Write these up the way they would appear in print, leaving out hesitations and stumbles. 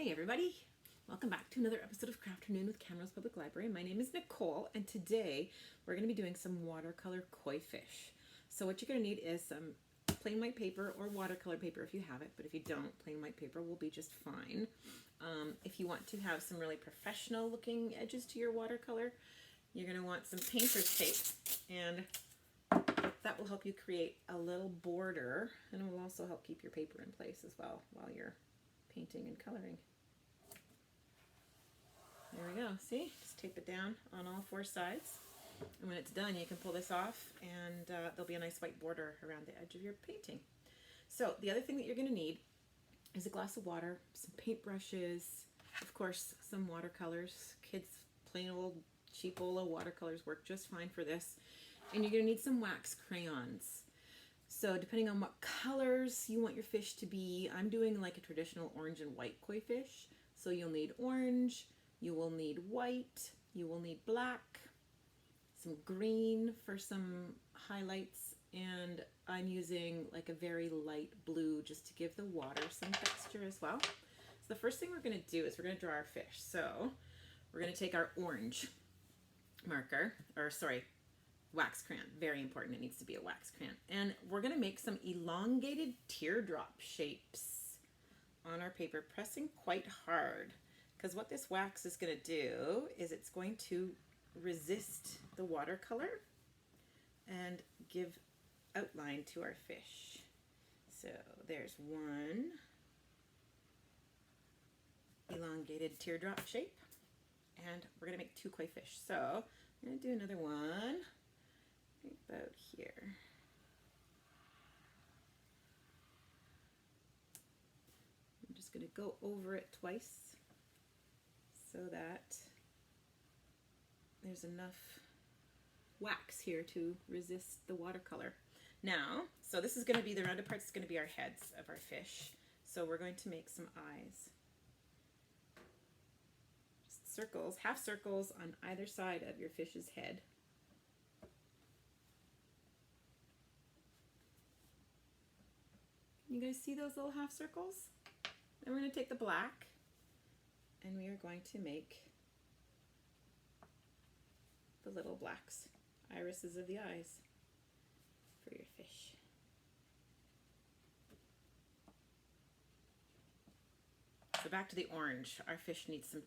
Hey everybody, welcome back to another episode of Crafternoon with Camrose Public Library. My name is Nicole and today we're going to be doing some watercolor koi fish. So what you're going to need is some plain white paper or watercolor paper if you have it, but if you don't, plain white paper will be just fine. If you want to have some really professional looking edges to your watercolor, you're going to want some painter's tape, and that will help you create a little border, and it will also help keep your paper in place as well while you're painting and coloring. There we go. See? Just tape it down on all four sides. And when it's done, you can pull this off and there'll be a nice white border around the edge of your painting. So the other thing that you're going to need is a glass of water, some paintbrushes, of course, some watercolors. Kids' plain old cheap Ola watercolors work just fine for this. And you're going to need some wax crayons. So depending on what colors you want your fish to be, I'm doing like a traditional orange and white koi fish. So you'll need orange, you will need white, you will need black, some green for some highlights, and I'm using like a very light blue just to give the water some texture as well. So the first thing we're going to do is we're going to draw our fish. So we're going to take our orange marker, or sorry, wax crayon. Very important, it needs to be a wax crayon. And we're going to make some elongated teardrop shapes on our paper, pressing quite hard. Because what this wax is going to do is it's going to resist the watercolor and give outline to our fish. So there's one elongated teardrop shape, and we're going to make two koi fish. So I'm going to do another one about here. I'm just going to go over it twice so that there's enough wax here to resist the watercolor. Now, so this is going to be, the rounded parts is going to be our heads of our fish. So we're going to make some eyes. Just circles, half circles on either side of your fish's head. You guys see those little half circles? Then we're going to take the black and we are going to make the little blacks, irises of the eyes for your fish. So back to the orange. Our fish needs some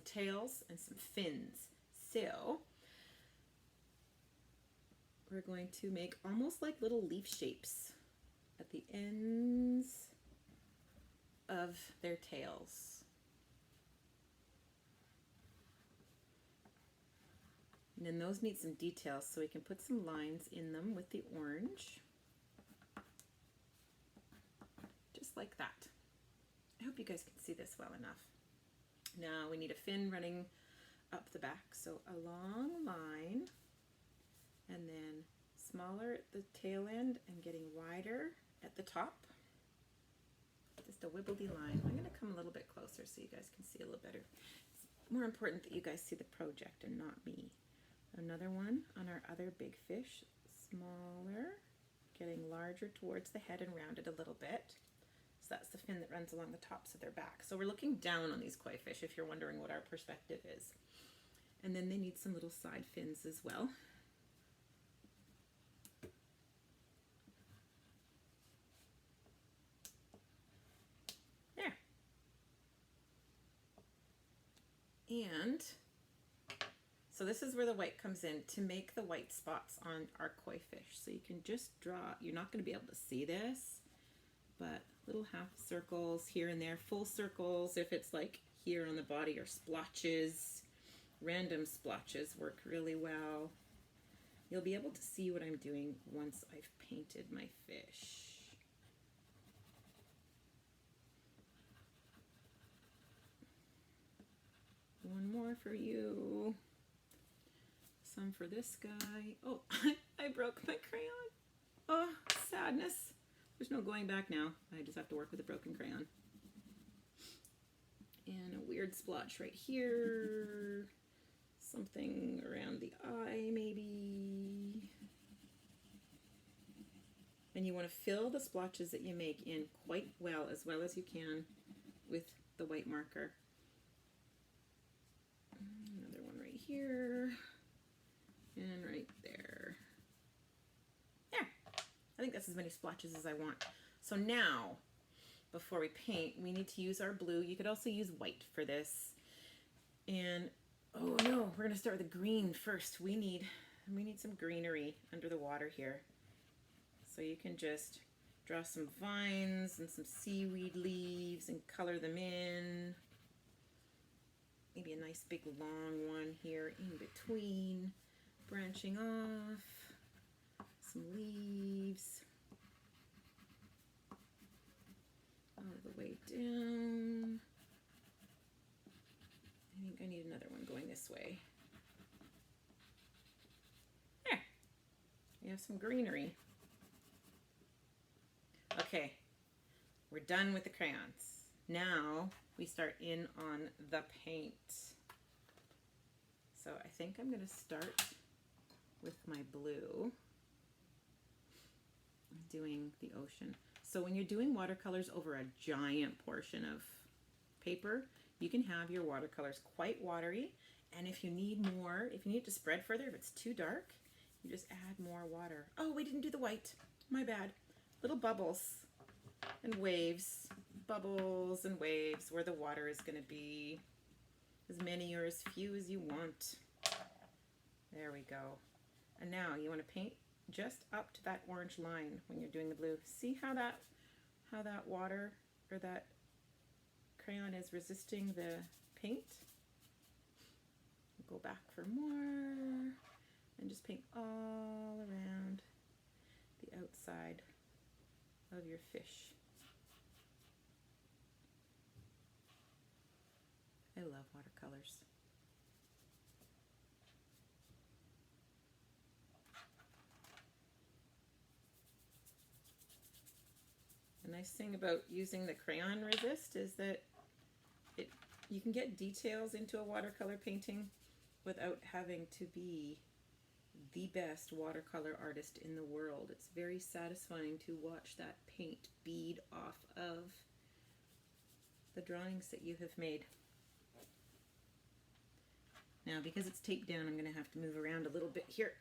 tails and some fins. So we're going to make almost like little leaf shapes at the ends of their tails. And then those need some details, so we can put some lines in them with the orange. Just like that. I hope you guys can see this well enough. Now we need a fin running up the back, so a long line, and then smaller at the tail end and getting wider at the top. Just a wibbly line. I'm going to come a little bit closer so you guys can see a little better. It's more important that you guys see the project and not me. Another one on our other big fish, smaller, getting larger towards the head and rounded a little bit. So that's the fin that runs along the tops of their back. So we're looking down on these koi fish if you're wondering what our perspective is. And then they need some little side fins as well. There. And so this is where the white comes in to make the white spots on our koi fish. So you can just draw, you're not going to be able to see this, but little half circles here and there, full circles if it's like here on the body, or splotches. Random splotches work really well. You'll be able to see what I'm doing once I've painted my fish. One more for you. Some for this guy. Oh, I broke my crayon. Oh, sadness. There's no going back now. I just have to work with a broken crayon. And a weird splotch right here. Something around the eye, maybe. And you want to fill the splotches that you make in quite well as you can with the white marker. Another one right here, and right there. There. I think that's as many splotches as I want. So now, before we paint, we need to use our blue. You could also use white for this. And, oh no, we're gonna start with the green first. We need some greenery under the water here. So you can just draw some vines and some seaweed leaves and color them in. Maybe a nice big long one here in between, branching off, some leaves all the way down. I think I need another one going this way. There, we have some greenery. Okay, we're done with the crayons. Now we start in on the paint. So I think I'm going to start with my blue, doing the ocean. So when you're doing watercolors over a giant portion of paper, you can have your watercolors quite watery, and if you need more, if you need it to spread further, if it's too dark, you just add more water. Oh, we didn't do the white. My bad. Little bubbles and waves. Bubbles and waves where the water is going to be. As many or as few as you want. There we go. And now you want to paint just up to that orange line when you're doing the blue. See how that water or that crayon is resisting the paint? Go back for more and just paint all around the outside of your fish. I love watercolors. The nice thing about using the crayon resist is that you can get details into a watercolor painting without having to be the best watercolor artist in the world. It's very satisfying to watch that paint bead off of the drawings that you have made. Now, because it's taped down, I'm going to have to move around a little bit here.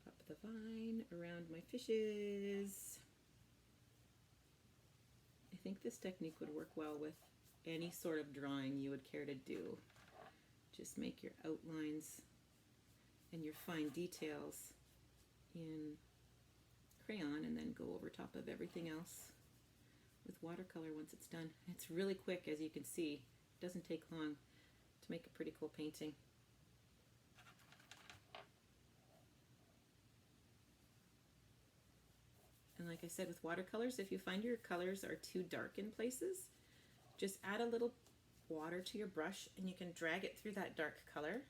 Up the vine, around my fishes. I think this technique would work well with any sort of drawing you would care to do. Just make your outlines and your fine details in crayon and then go over top of everything else with watercolor once it's done. It's really quick, as you can see. It doesn't take long to make a pretty cool painting. And like I said, with watercolors, if you find your colors are too dark in places, just add a little water to your brush and you can drag it through that dark color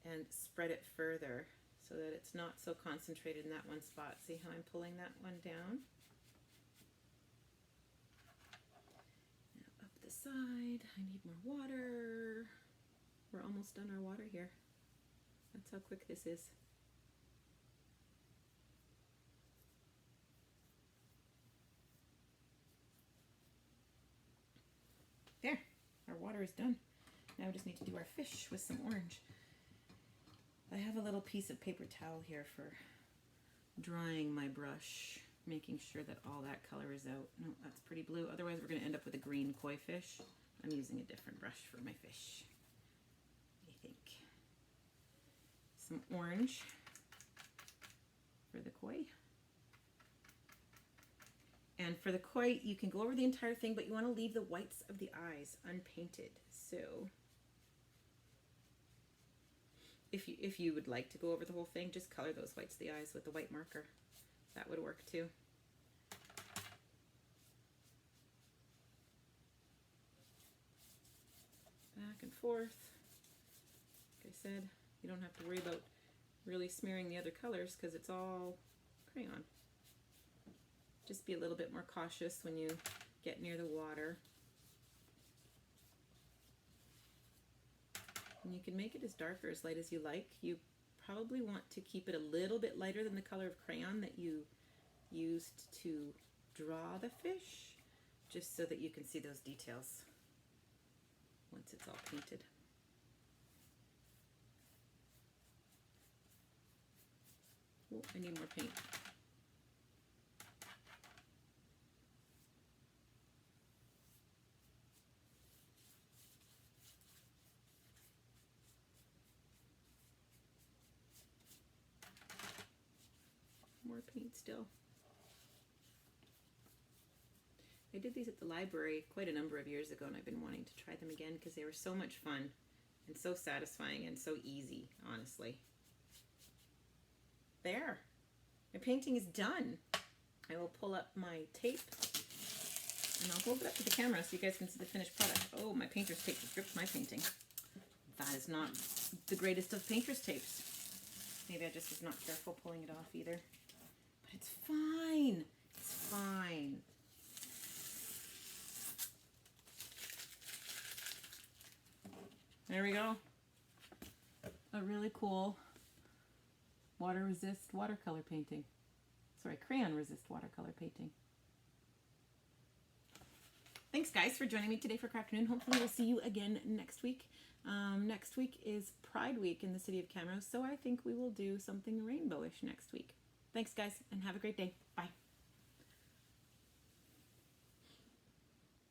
and spread it further so that it's not so concentrated in that one spot. See how I'm pulling that one down? Now up the side, I need more water. We're almost done our water here. That's how quick this is. There, our water is done. Now we just need to do our fish with some orange. I have a little piece of paper towel here for drying my brush, making sure that all that color is out. No, that's pretty blue. Otherwise we're going to end up with a green koi fish. I'm using a different brush for my fish, I think. Some orange for the koi. And for the koi, you can go over the entire thing, but you want to leave the whites of the eyes unpainted. So if you would like to go over the whole thing, just color those whites of the eyes with the white marker. That would work too. Back and forth. Like I said, you don't have to worry about really smearing the other colors because it's all crayon. Just be a little bit more cautious when you get near the water. And you can make it as dark or as light as you like. You probably want to keep it a little bit lighter than the color of crayon that you used to draw the fish just so that you can see those details once it's all painted. Oh, I need more paint. More paint still. I did these at the library quite a number of years ago, and I've been wanting to try them again because they were so much fun and so satisfying and so easy, honestly. There, my painting is done. I will pull up my tape and I'll hold it up to the camera so you guys can see the finished product. Oh, my painter's tape just ripped my painting. That is not the greatest of painter's tapes. Maybe I just was not careful pulling it off either. But it's fine. It's fine. There we go. A really cool water resist watercolor painting. Sorry, crayon resist watercolor painting. Thanks guys for joining me today for Craft Noon. Hopefully we'll see you again next week. Next week is Pride Week in the city of Camrose, so I think we will do something rainbowish next week. Thanks guys, and have a great day. Bye.